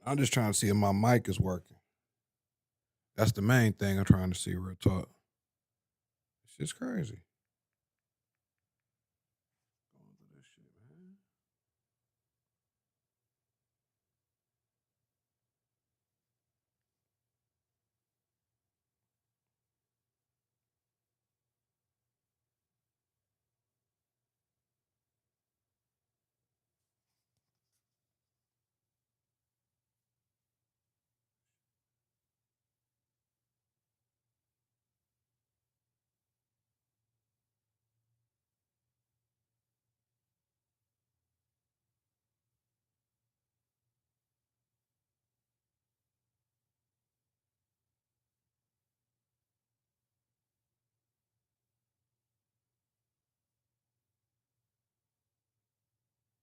I'm just trying to see if my mic is working. That's the main thing I'm trying to see, real talk. It's just crazy. Going through this shit, man.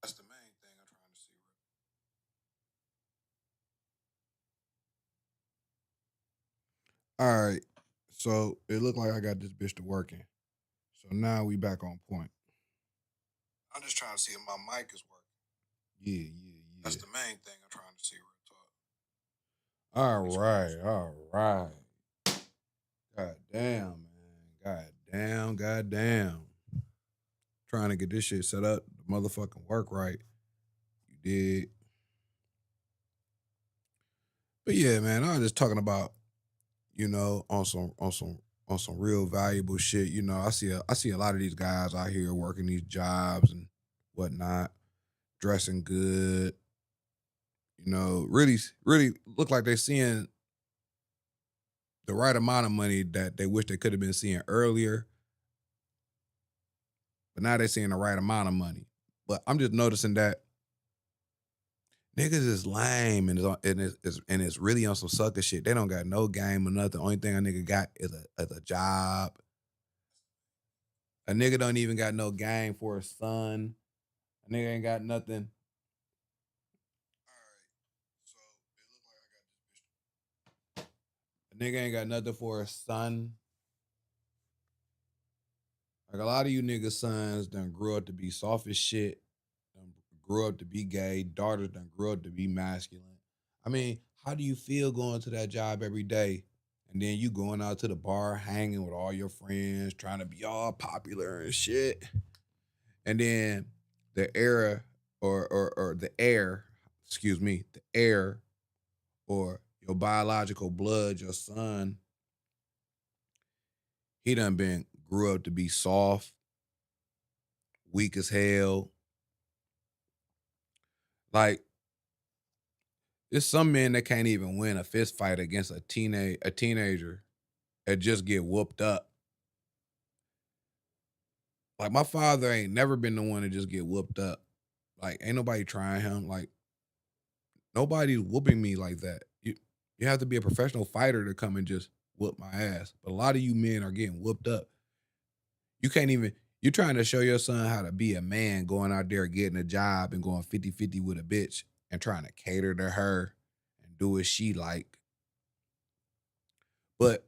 That's the main thing I'm trying to see. All right. So it looked like I got this bitch to working. So now we back on point. I'm just trying to see if my mic is working. Yeah, yeah, yeah. That's the main thing I'm trying to see, real talk. All right, all right. God damn, man. God damn, god damn. Trying to get this shit set up, the motherfucking work right. You did. But yeah, man, I was just talking about, on some real valuable shit. I see a lot of these guys out here working these jobs and whatnot, dressing good, really really look like they're seeing the right amount of money that they wish they could have been seeing earlier, but now they're seeing the right amount of money. But I'm just noticing that niggas is lame and it's really on some sucker shit. They don't got no game or nothing. Only thing a nigga got is a job. A nigga don't even got no game for a son. A nigga ain't got nothing. A nigga ain't got nothing for a son. Like a lot of you niggas' sons done grew up to be soft as shit. Done grew up to be gay. Daughters done grew up to be masculine. I mean, how do you feel going to that job every day? And then you going out to the bar, hanging with all your friends, trying to be all popular and shit. And then the era or the heir, excuse me, the heir or your biological blood, your son, he done been grew up to be soft, weak as hell. Like, there's some men that can't even win a fist fight against a teenager that just get whooped up. Like my father ain't never been the one to just get whooped up. Like ain't nobody trying him. Like nobody's whooping me like that. You have to be a professional fighter to come and just whoop my ass. But a lot of you men are getting whooped up. You can't even you're trying to show your son how to be a man going out there getting a job and going 50-50 with a bitch and trying to cater to her and do what she like. But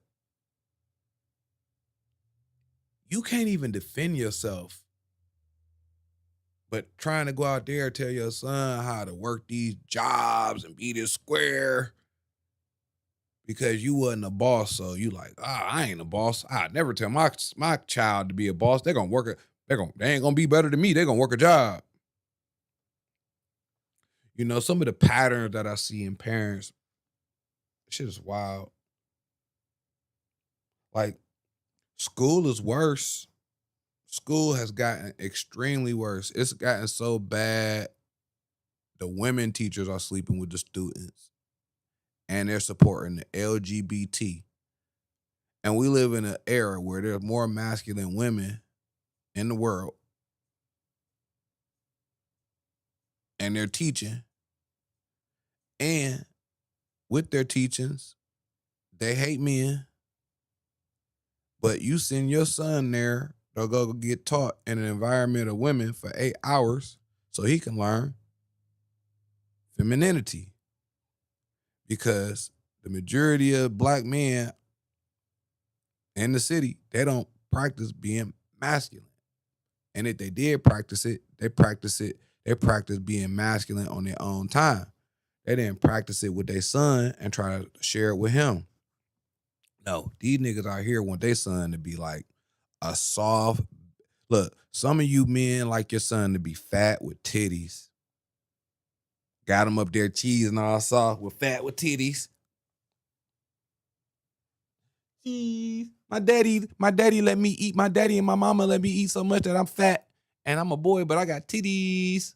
you can't even defend yourself. But trying to go out there and tell your son how to work these jobs and be this square because you wasn't a boss, so you like, I ain't a boss. I never tell my child to be a boss. They're gonna work it. They ain't gonna be better than me. They're gonna work a job. Some of the patterns that I see in parents, shit is wild. Like school is worse. School has gotten extremely worse. It's gotten so bad. The women teachers are sleeping with the students, and they're supporting the LGBT. And we live in an era where there's more masculine women in the world, and they're teaching. And with their teachings, they hate men, but you send your son there to go get taught in an environment of women for 8 hours so he can learn femininity. Because the majority of black men in the city, they don't practice being masculine. And if they did practice it, they practice being masculine on their own time. They didn't practice it with their son and try to share it with him. No, these niggas out here want their son to be like a soft. Look, some of you men like your son to be fat with titties. Got him up there cheesing all soft with fat with titties. Cheese. My daddy let me eat. My daddy and my mama let me eat so much that I'm fat and I'm a boy, but I got titties.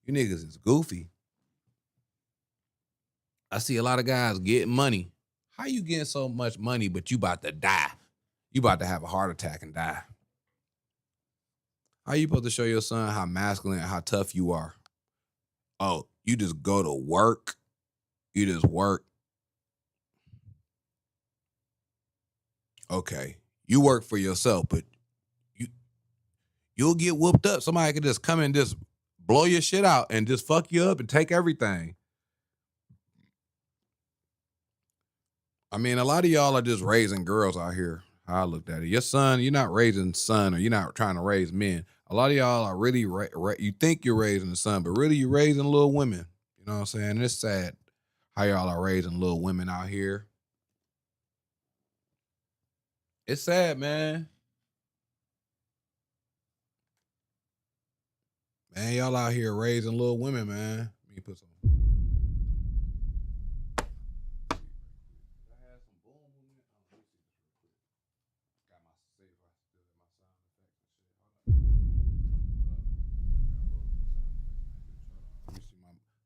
You niggas is goofy. I see a lot of guys getting money. How you getting so much money, but you about to die? You about to have a heart attack and die. How you supposed to show your son how masculine and how tough you are? Oh, you just go to work. You just work. Okay. You work for yourself, but you you'll get whooped up. Somebody could just come and just blow your shit out and just fuck you up and take everything. I mean, a lot of y'all are just raising girls out here. How I looked at it. Your son, you're not raising son, or you're not trying to raise men. A lot of y'all are really, you think you're raising a son, but really you're raising little women. You know what I'm saying? And it's sad how y'all are raising little women out here. It's sad, man. Man, y'all out here raising little women, man. Let me put some.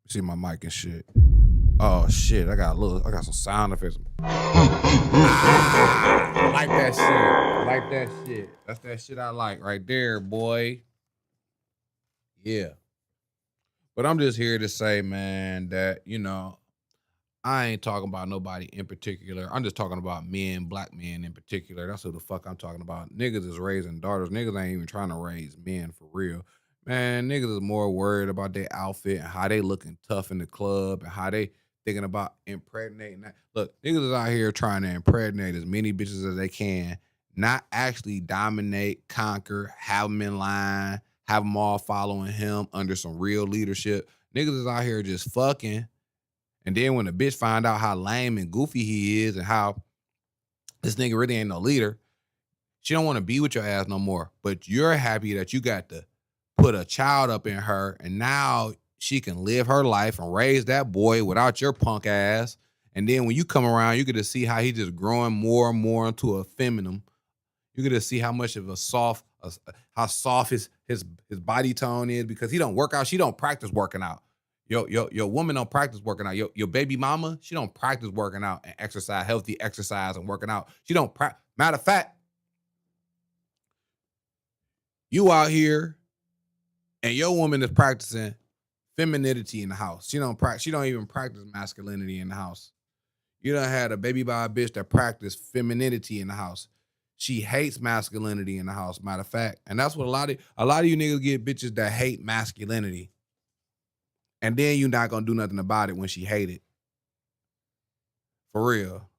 See my mic and shit. Oh shit! I got some sound effects. I like that shit. I like that shit. That's that shit I like right there, boy. Yeah. But I'm just here to say, man, that I ain't talking about nobody in particular. I'm just talking about men, black men in particular. That's who the fuck I'm talking about. Niggas is raising daughters. Niggas ain't even trying to raise men for real. Man, niggas is more worried about their outfit and how they looking tough in the club and how they thinking about impregnating that. Look, niggas is out here trying to impregnate as many bitches as they can, not actually dominate, conquer, have them in line, have them all following him under some real leadership. Niggas is out here just fucking, and then when the bitch find out how lame and goofy he is and how this nigga really ain't no leader, she don't want to be with your ass no more. But you're happy that you got to put a child up in her, and now she can live her life and raise that boy without your punk ass. And then when you come around, you get to see how he just growing more and more into a feminine. You get to see how much of how soft his body tone is because he don't work out. She don't practice working out. Your woman don't practice working out. Your baby mama, she don't practice working out and exercise, healthy exercise and working out. She don't matter of fact, you out here and your woman is practicing femininity in the house. She don't even practice masculinity in the house. You done had a baby by a bitch that practice femininity in the house. She hates masculinity in the house, matter of fact. And that's what a lot of you niggas get bitches that hate masculinity. And then you not gonna do nothing about it when she hate it. For real.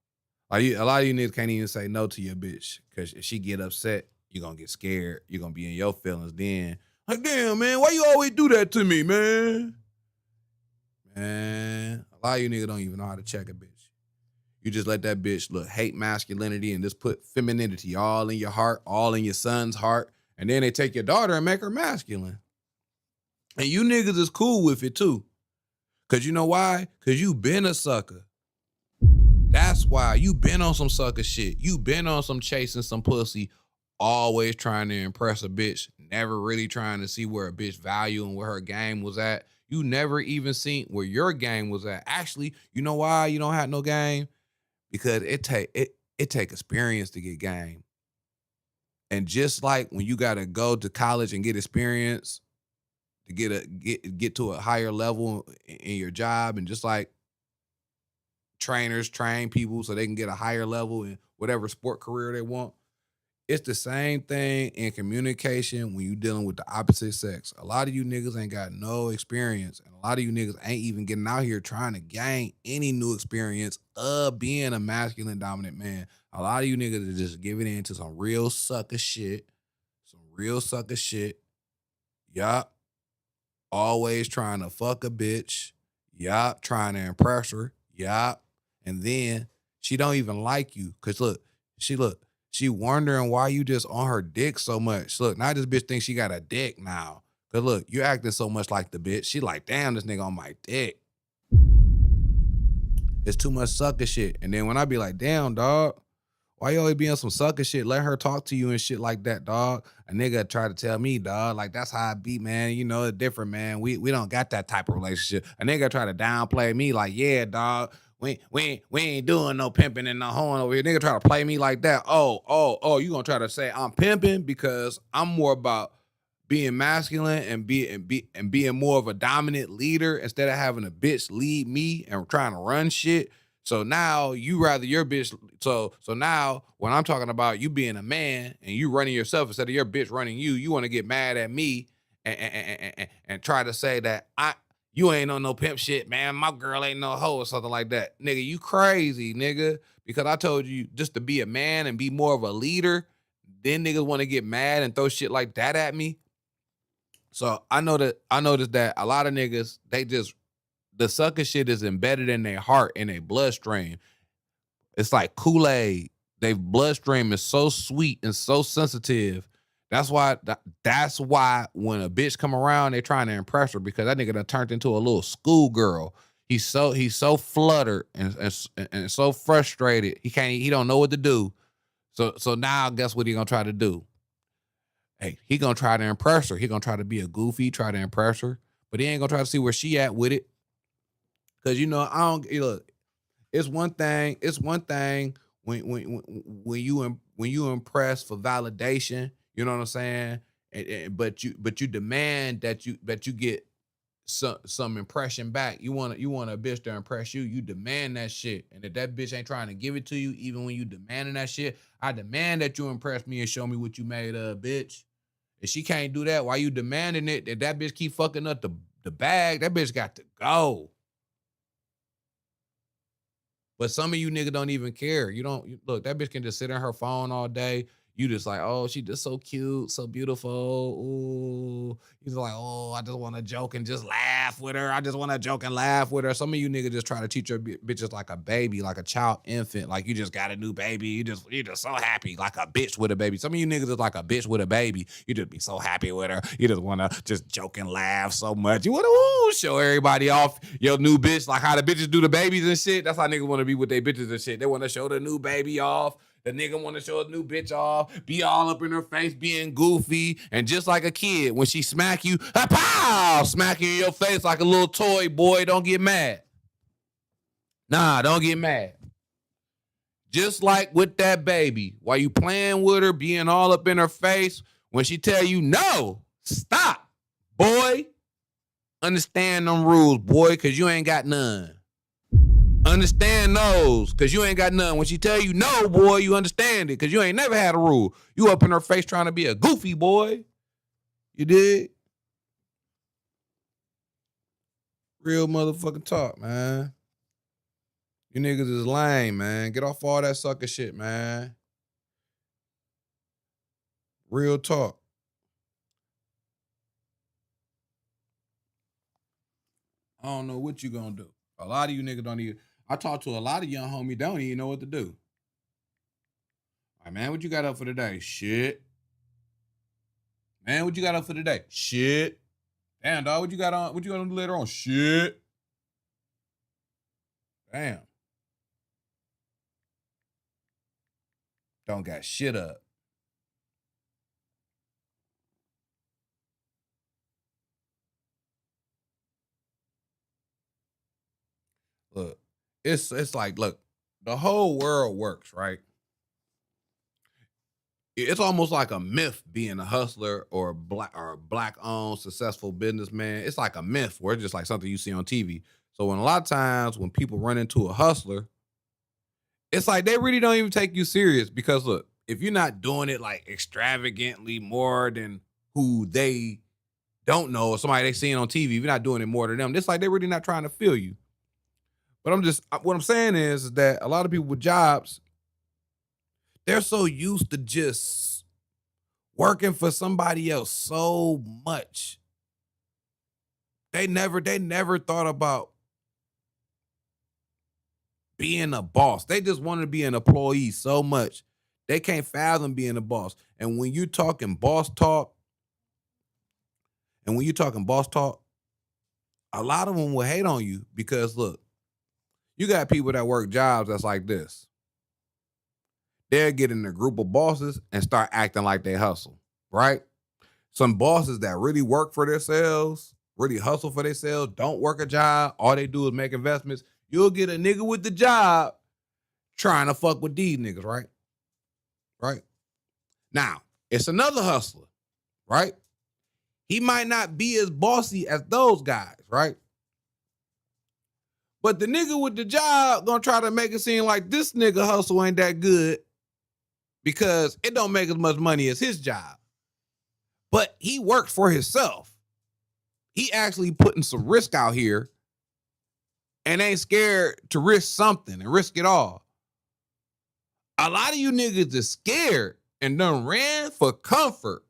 Like a lot of you niggas can't even say no to your bitch. Cause if she get upset, you're gonna get scared. You're gonna be in your feelings then. Like, damn, man, why you always do that to me, man? Man, a lot of you niggas don't even know how to check a bitch. You just let that bitch hate masculinity and just put femininity all in your heart, all in your son's heart. And then they take your daughter and make her masculine. And you niggas is cool with it too. Cause you know why? Cause you been a sucker. That's why you been on some sucker shit. You been on some chasing some pussy, always trying to impress a bitch, never really trying to see where a bitch value and where her game was at. You never even seen where your game was at. Actually, you know why you don't have no game? Because it take experience to get game. And just like when you gotta go to college and get experience to get to a higher level in your job, and just like trainers train people so they can get a higher level in whatever sport career they want. It's the same thing in communication when you dealing with the opposite sex. A lot of you niggas ain't got no experience, and a lot of you niggas ain't even getting out here trying to gain any new experience of being a masculine dominant man. A lot of you niggas are just giving in to some real sucker shit. Some real sucker shit. Yup. Always trying to fuck a bitch. Yup. Trying to impress her. Yup. And then she don't even like you. Cause look, she wondering why you just on her dick so much. Look, now this bitch thinks she got a dick now. Cause look, you acting so much like the bitch. She like, damn, this nigga on my dick. It's too much sucker shit. And then when I be like, damn, dog, why you always be on some sucker shit? Let her talk to you and shit like that, dog. A nigga try to tell me, dog, like that's how I be, man. You know, it's different, man. We don't got that type of relationship. A nigga try to downplay me, like, yeah, dog. We ain't doing no pimping and no hoeing over here. Nigga try to play me like that. Oh, you gonna try to say I'm pimping because I'm more about being masculine and being more of a dominant leader instead of having a bitch lead me and trying to run shit. So now you rather your bitch. So now when I'm talking about you being a man and you running yourself instead of your bitch running you, you want to get mad at me and try to say that you ain't on no pimp shit, man. My girl ain't no hoe or something like that, nigga. You crazy, nigga? Because I told you just to be a man and be more of a leader. Then niggas want to get mad and throw shit like that at me. So I noticed that a lot of niggas, they just the sucker shit is embedded in their heart and their bloodstream. It's like Kool-Aid. Their bloodstream is so sweet and so sensitive. That's why when a bitch come around, they trying to impress her because that nigga done turned into a little schoolgirl. He's so fluttered and so frustrated. He don't know what to do. So now guess what he gonna try to do? Hey, he gonna try to impress her. He gonna try to be a goofy, try to impress her, but he ain't gonna try to see where she at with it. Cause I don't look. It's one thing when you impress for validation. You know what I'm saying? But you demand that you get some impression back. You want a bitch to impress you. You demand that shit, and if that bitch ain't trying to give it to you, even when you demanding that shit, I demand that you impress me and show me what you made of, bitch. If she can't do that, why you demanding it? If that bitch keep fucking up the bag, that bitch got to go. But some of you niggas don't even care. Look, that bitch can just sit on her phone all day. You just like, oh, she just so cute, so beautiful. Ooh. He's like, oh, I just want to joke and just laugh with her. I just want to joke and laugh with her. Some of you niggas just try to teach your bitches like a baby, like a child infant. Like you just got a new baby. You just so happy, like a bitch with a baby. Some of you niggas is like a bitch with a baby. You just be so happy with her. You just want to just joke and laugh so much. You want to show everybody off your new bitch, like how the bitches do the babies and shit. That's how niggas want to be with their bitches and shit. They want to show the new baby off. The nigga want to show a new bitch off, be all up in her face, being goofy, and just like a kid, when she smack you, pow, smack you in your face like a little toy boy. Don't get mad. Nah, don't get mad. Just like with that baby, while you playing with her, being all up in her face, when she tell you no, stop, boy. Understand them rules, boy, because you ain't got none. Understand those, because you ain't got none. When she tell you no, boy, you understand it, because you ain't never had a rule. You up in her face trying to be a goofy boy. You did? Real motherfucking talk, man. You niggas is lame, man. Get off all that sucker shit, man. Real talk. I don't know what you gonna do. A lot of you niggas don't even. I talk to a lot of young homies, don't even know what to do. All right, man, what you got up for today? Shit. Man, what you got up for today? Shit. Damn, dog, what you got on? What you gonna do later on? Shit. Damn. Don't got shit up. Look, it's like, look, the whole world works, right? It's almost like a myth being a hustler or black owned successful businessman. It's like a myth where it's just like something you see on TV. So when a lot of times when people run into a hustler, it's like they really don't even take you serious because look, if you're not doing it like extravagantly more than who they don't know or somebody they seen on TV, if you're not doing it more than them, it's like they're really not trying to feel you. But what I'm saying is that a lot of people with jobs, they're so used to just working for somebody else so much. They never thought about being a boss. They just want to be an employee so much. They can't fathom being a boss. And when you talking boss talk, a lot of them will hate on you because look, you got people that work jobs that's like this. They'll get in a group of bosses and start acting like they hustle, right? Some bosses that really work for themselves, really hustle for themselves, don't work a job, all they do is make investments. You'll get a nigga with the job trying to fuck with these niggas, right? Right? Now, it's another hustler, right? He might not be as bossy as those guys, right? But the nigga with the job gonna try to make it seem like this nigga hustle ain't that good because it don't make as much money as his job. But he works for himself. He actually putting some risk out here and ain't scared to risk something and risk it all. A lot of you niggas is scared and done ran for comfort.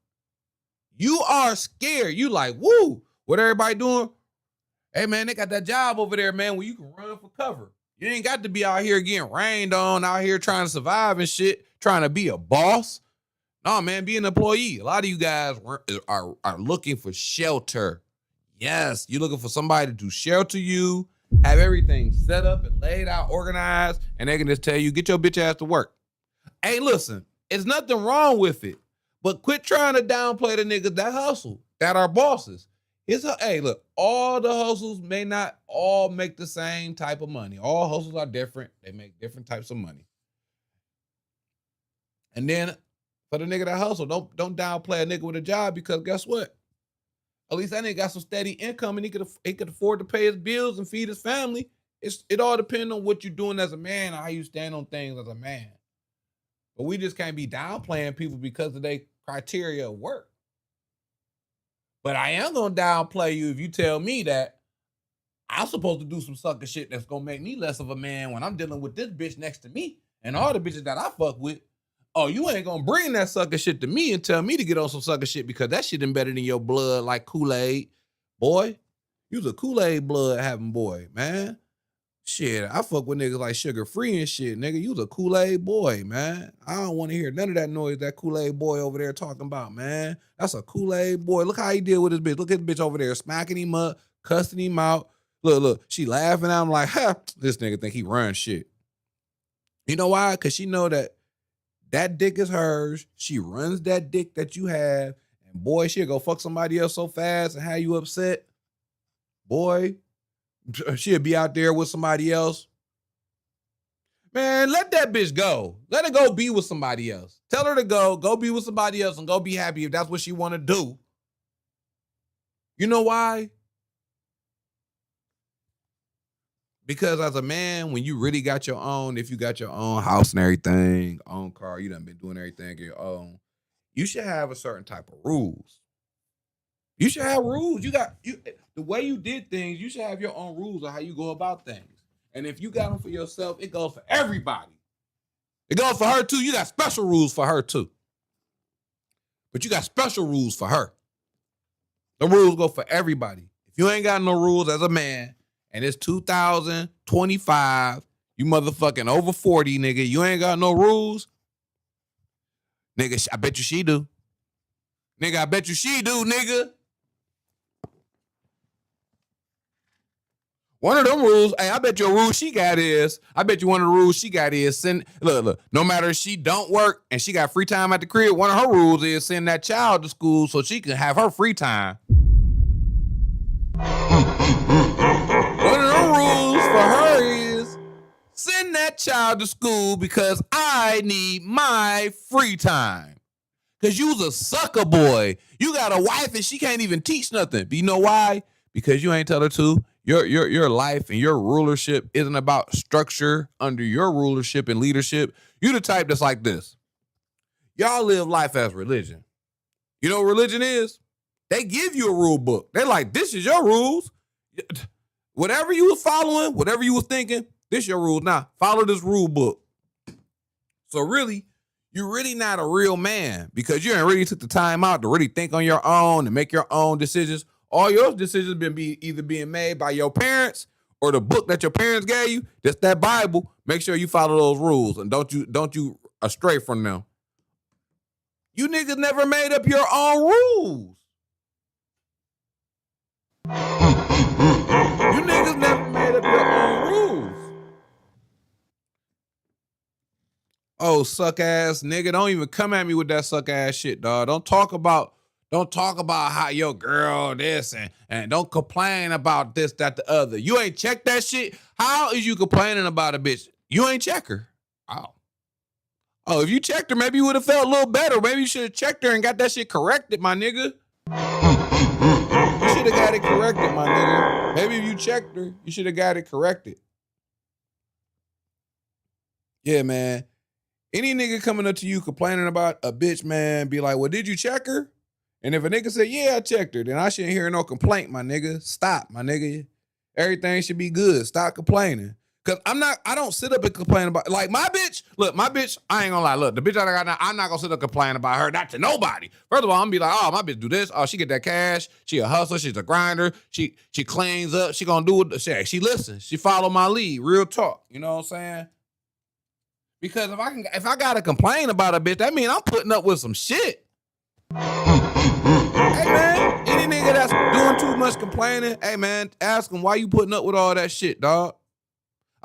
You are scared. You like, woo, what everybody doing? Hey, man, they got that job over there, man, where you can run for cover. You ain't got to be out here getting rained on, out here trying to survive and shit, trying to be a boss. No, man, be an employee. A lot of you guys are looking for shelter. Yes, you're looking for somebody to shelter you, have everything set up and laid out, organized, and they can just tell you, get your bitch ass to work. Hey, listen, there's nothing wrong with it, but quit trying to downplay the niggas that hustle, that are bosses. Hey, look, all the hustles may not all make the same type of money. All hustles are different. They make different types of money. And then for the nigga that hustle, don't downplay a nigga with a job because guess what? At least that nigga got some steady income and he could afford to pay his bills and feed his family. It all depends on what you're doing as a man, how you stand on things as a man. But we just can't be downplaying people because of their criteria of work. But I am gonna downplay you if you tell me that I'm supposed to do some sucker shit that's gonna make me less of a man when I'm dealing with this bitch next to me and all the bitches that I fuck with. Oh, you ain't gonna bring that sucker shit to me and tell me to get on some sucker shit because that shit embedded in your blood like Kool-Aid. Boy, you's a Kool-Aid blood having boy, man. Shit, I fuck with niggas like Sugar Free and shit, nigga. You's a Kool-Aid boy, man. I don't want to hear none of that noise that Kool-Aid boy over there talking about, man. That's a Kool-Aid boy. Look how he deal with his bitch. Look at the bitch over there smacking him up, cussing him out. Look, she laughing at him like, ha, this nigga think he runs shit. You know why? Because she know that dick is hers. She runs that dick that you have. And boy, she'll go fuck somebody else so fast and have you upset. Boy, she'll be out there with somebody else. Man, let that bitch go. Let her go be with somebody else. Tell her to go be with somebody else and go be happy if that's what she want to do. You know why? Because as a man, when you really got your own, if you got your own house and everything, own car, you done been doing everything on your own, you should have a certain type of rules. You should have rules. The way you did things, you should have your own rules of how you go about things. And if you got them for yourself, it goes for everybody. It goes for her too. You got special rules for her too. But you got special rules for her. The rules go for everybody. If you ain't got no rules as a man, and it's 2025, you motherfucking over 40, nigga, you ain't got no rules, nigga, I bet you she do. Nigga, I bet you she do, nigga. One of them rules, hey, I bet your rule she got is, I bet you one of the rules she got is send, look, no matter if she don't work and she got free time at the crib, one of her rules is send that child to school so she can have her free time. One of them rules for her is send that child to school because I need my free time. Because you's a sucker boy. You got a wife and she can't even teach nothing. Do you know why? Because you ain't tell her to. Your life and your rulership isn't about structure under your rulership and leadership. You the type that's like this. Y'all live life as religion. You know what religion is? They give you a rule book. They're like, this is your rules. Whatever you was following, whatever you was thinking, this your rules. Now, follow this rule book. So really, you're really not a real man because you ain't really took the time out to really think on your own and make your own decisions. All your decisions been either being made by your parents or the book that your parents gave you, that's that Bible, make sure you follow those rules and don't you astray from them. You niggas never made up your own rules. You niggas never made up your own rules. Oh, suck ass nigga. Don't even come at me with that suck ass shit, dog. Don't talk about how your girl this and don't complain about this, that, the other. You ain't checked that shit. How is you complaining about a bitch? You ain't check her. Oh, if you checked her, maybe you would have felt a little better. Maybe you should have checked her and got that shit corrected, my nigga. You should have got it corrected, my nigga. Maybe if you checked her, you should have got it corrected. Yeah, man. Any nigga coming up to you complaining about a bitch, man, be like, well, did you check her? And if a nigga say, yeah, I checked her, then I shouldn't hear no complaint, my nigga. Stop, my nigga. Everything should be good. Stop complaining. Cause I don't sit up and complain about, like, my bitch, I ain't gonna lie, look, the bitch that I got now, I'm not gonna sit up and complain about her, not to nobody. First of all, I'm gonna be like, oh, my bitch do this, oh, she get that cash, she a hustler, she's a grinder, she cleans up, she gonna do it, she listens, she follow my lead, real talk, you know what I'm saying? Because if I gotta complain about a bitch, that means I'm putting up with some shit. Hey man, any nigga that's doing too much complaining, hey man, ask him why you putting up with all that shit, dog.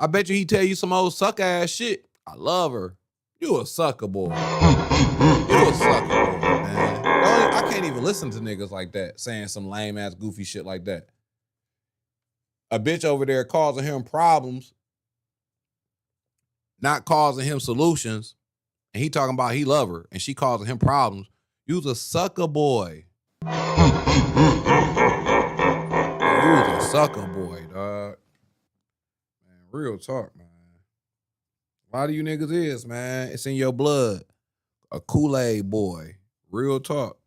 I bet you he tell you some old suck ass shit. I love her. You a sucker boy. You a sucker boy, man. I can't even listen to niggas like that saying some lame ass goofy shit like that. A bitch over there causing him problems, not causing him solutions, and he talking about he love her, and she causing him problems. You's a sucker boy. You was a sucker boy, dog. Man, real talk, man. A lot of you niggas is, man. It's in your blood. A Kool-Aid boy. Real talk.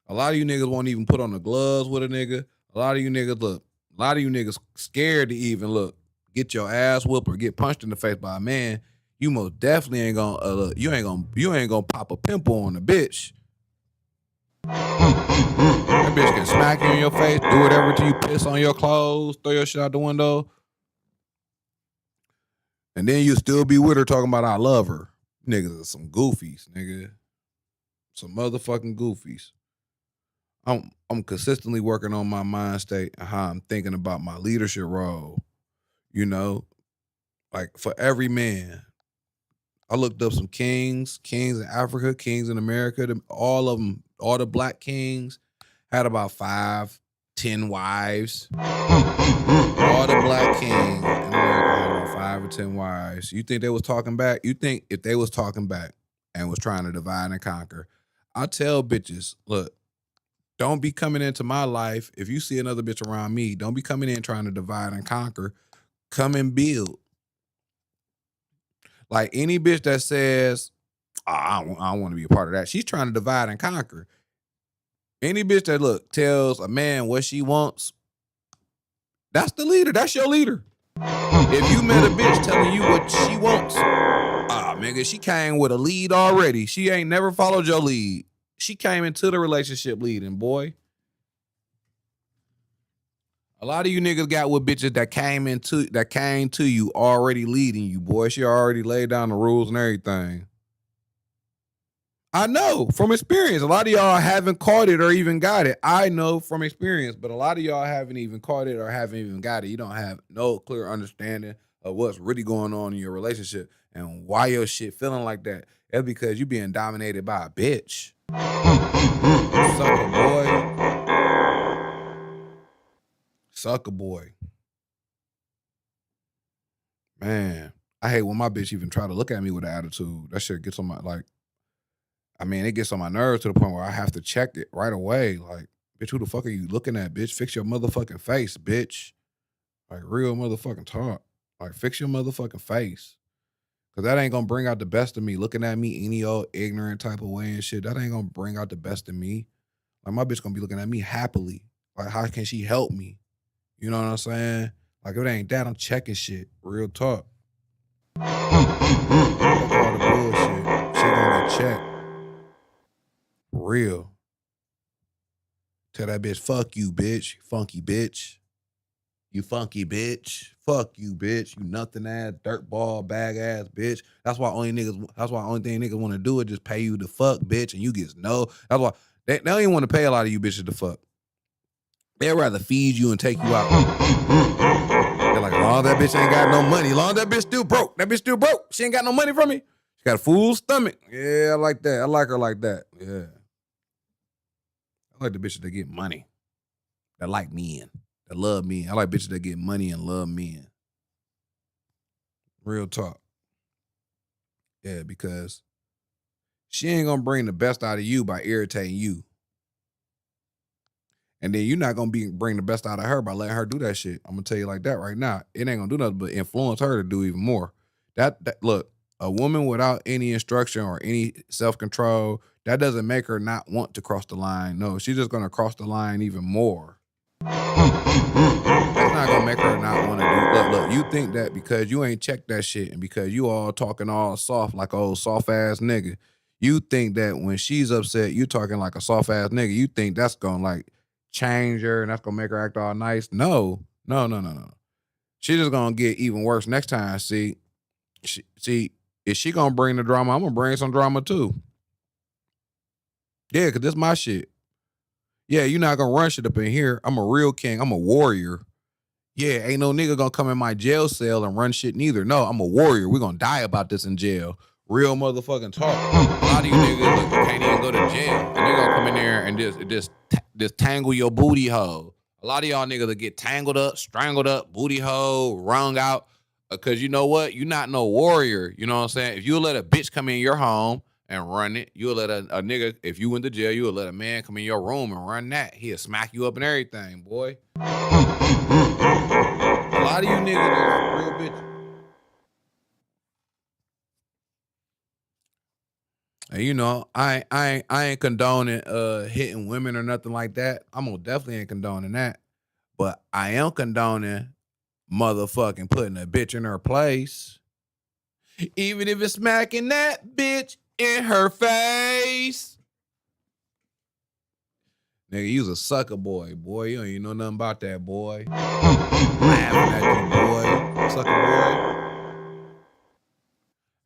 A lot of you niggas won't even put on the gloves with a nigga. A lot of you niggas scared to even look. Get your ass whooped or get punched in the face by a man. You most definitely ain't gonna you ain't gonna pop a pimple on a bitch. That bitch can smack you in your face, do whatever till you piss on your clothes, throw your shit out the window. And then you still be with her talking about I love her. Niggas are some goofies, nigga. Some motherfucking goofies. I'm consistently working on my mind state and how I'm thinking about my leadership role. You know, like for every man. I looked up some kings in Africa, kings in America. All of them, all the black kings had about 5, 10 wives. All the black kings in America had about 5 or 10 wives. You think they was talking back? You think if they was talking back and was trying to divide and conquer, I tell bitches, look, don't be coming into my life. If you see another bitch around me, don't be coming in trying to divide and conquer. Come and build. Like any bitch that says, oh, I don't want to be a part of that. She's trying to divide and conquer. Any bitch that tells a man what she wants, that's the leader. That's your leader. If you met a bitch telling you what she wants, nigga, she came with a lead already. She ain't never followed your lead. She came into the relationship leading, boy. A lot of you niggas got with bitches that came to you already leading you, boy. She already laid down the rules and everything. I know from experience. A lot of y'all haven't caught it or even got it. I know from experience, but a lot of y'all haven't even caught it or haven't even got it. You don't have no clear understanding of what's really going on in your relationship and why your shit feeling like that. That's because you being dominated by a bitch. Sucker boy. Sucker boy. Man, I hate when my bitch even try to look at me with an attitude. That shit gets on my, it gets on my nerves to the point where I have to check it right away. Like, bitch, who the fuck are you looking at, bitch? Fix your motherfucking face, bitch. Like, real motherfucking talk. Like, fix your motherfucking face. Because that ain't going to bring out the best of me. Looking at me any old ignorant type of way and shit, that ain't going to bring out the best of me. Like, my bitch going to be looking at me happily. Like, how can she help me? You know what I'm saying? Like, if it ain't that, I'm checking shit. Real talk. Fuck all the bullshit. She gonna get checked. Real. Tell that bitch, fuck you, bitch. Funky bitch. You funky bitch. Fuck you, bitch. You nothing ass, dirtball, bag ass bitch. That's why only thing niggas want to do is just pay you to fuck, bitch, and you get no. That's why they don't even want to pay a lot of you bitches to fuck. They'd rather feed you and take you out. They're like, as long as that bitch ain't got no money, as long as that bitch still broke, that bitch still broke. She ain't got no money from me. She got a full stomach. Yeah, I like that. I like her like that. Yeah. I like the bitches that get money, that like men, that love men. I like bitches that get money and love men. Real talk. Yeah, because she ain't gonna bring the best out of you by irritating you. And then you're not gonna bring the best out of her by letting her do that shit. I'm gonna tell you like that right now. It ain't gonna do nothing but influence her to do even more. That look, a woman without any instruction or any self-control, that doesn't make her not want to cross the line. No, she's just gonna cross the line even more. That's not gonna make her not want to do. Look, you think that because you ain't checked that shit and because you all talking all soft like old soft ass nigga, you think that when she's upset, you talking like a soft ass nigga. You think that's gonna like change her and that's gonna make her act all nice? No, no, no, no, no. She's just gonna get even worse next time. See, if she gonna bring the drama, I'm gonna bring some drama too. Yeah, cause this my shit. Yeah, you're not gonna run shit up in here. I'm a real king. I'm a warrior. Yeah, ain't no nigga gonna come in my jail cell and run shit neither. No, I'm a warrior. We're gonna die about this in jail. Real motherfucking talk. A lot of you niggas look, can't even go to jail. And they gonna come in there and just tangle your booty hole. A lot of y'all niggas will get tangled up, strangled up, booty hole, wrung out. Cause you know what? You're not no warrior. You know what I'm saying? If you let a bitch come in your home and run it, you'll let a nigga, if you went to jail, you'll let a man come in your room and run that. He'll smack you up and everything, boy. A lot of you niggas is real bitches. And you know, I ain't condoning hitting women or nothing like that. I'm gonna definitely ain't condoning that. But I am condoning motherfucking putting a bitch in her place. Even if it's smacking that bitch in her face. Nigga, you was a sucker boy, boy. You don't even know nothing about that, boy. Laughing at you, boy. Sucker boy.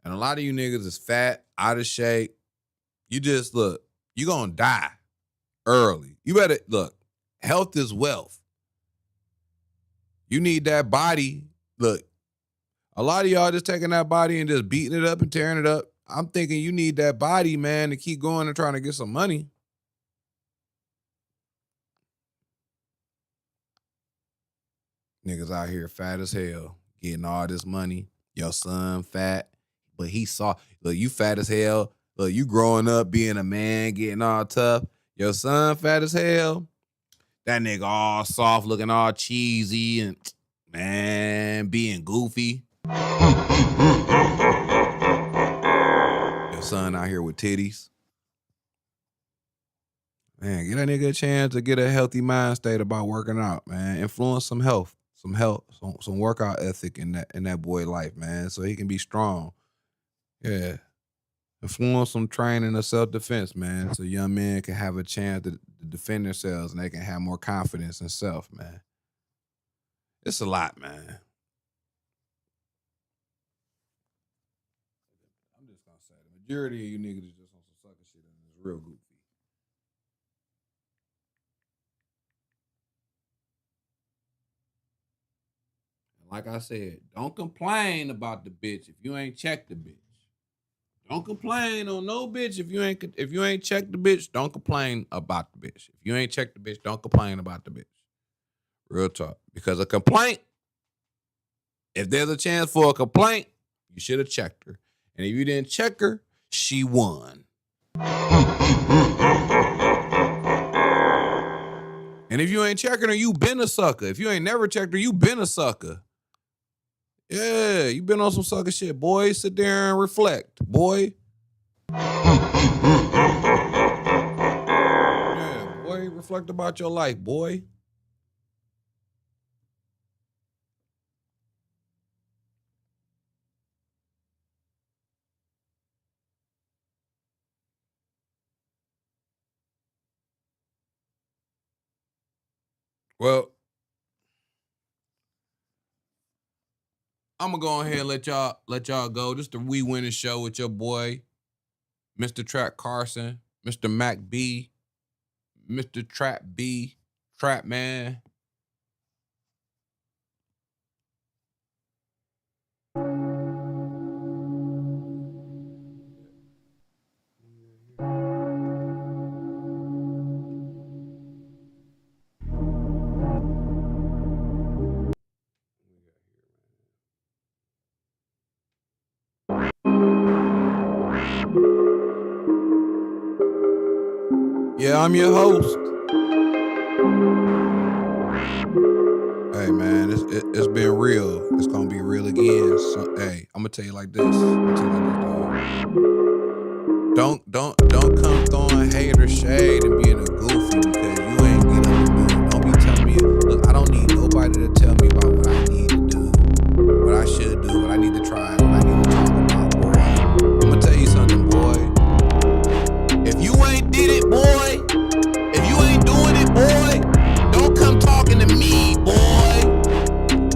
And a lot of you niggas is fat, out of shape. You just look, you gonna die early. You better look, health is wealth. You need that body. Look, a lot of y'all just taking that body and just beating it up and tearing it up. I'm thinking you need that body, man, to keep going and trying to get some money. Niggas out here fat as hell, getting all this money. Your son fat, but he saw. Look, you fat as hell. Look, you growing up being a man, getting all tough. Your son fat as hell. That nigga all soft, looking all cheesy and man, being goofy. Your son out here with titties. Man, get that nigga a chance to get a healthy mind state about working out, man. Influence some health, some workout ethic in that boy life, man, so he can be strong. Yeah. Influence some training of self-defense, man, so young men can have a chance to defend themselves and they can have more confidence in self, man. It's a lot, man. I'm just gonna say the majority of you niggas is just on some sucker shit and it's real goofy. And like I said, don't complain about the bitch if you ain't checked the bitch. Don't complain on no bitch if you ain't checked the bitch. Don't complain about the bitch. If you ain't checked the bitch, don't complain about the bitch. Real talk. Because a complaint, if there's a chance for a complaint, you should have checked her. And if you didn't check her, she won. And if you ain't checking her, you been a sucker. If you ain't never checked her, you been a sucker. Yeah, you been on some sucker shit, boy. Sit there and reflect, boy. Yeah, boy, reflect about your life, boy. Well, I'm gonna go ahead and let y'all go. This is the We Winning Show with your boy, Mr. Trap Carson, Mr. Mac B, Mr. Trap B, Trap Man. Yeah, I'm your host. Hey man, it's been real. It's gonna be real again. So, hey, I'm gonna tell you like this. Don't come throwing hate or shade and being a goofy because you ain't get up to do it. Don't be telling me, look, I don't need nobody to tell me about what I need to do, what I should do, what I need to try, what I need to talk about, boy. I'm gonna tell you something, boy. If you ain't did it, boy, if you ain't doing it, boy, don't come talking to me, boy.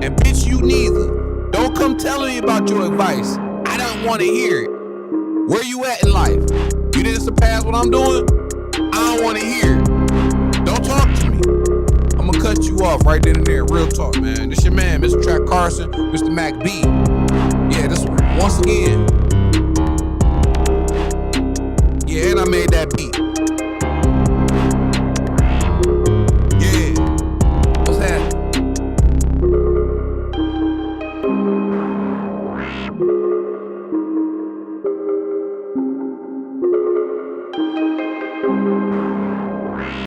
And bitch, you neither. Don't come telling me about your advice. I don't want to hear it. Where you at in life? You didn't surpass what I'm doing? I don't want to hear it. Don't talk to me. I'm going to cut you off right then and there. Real talk, man. This your man, Mr. Trap Carson, Mr. Mac B. Yeah, this once again. Yeah, and I made that beat.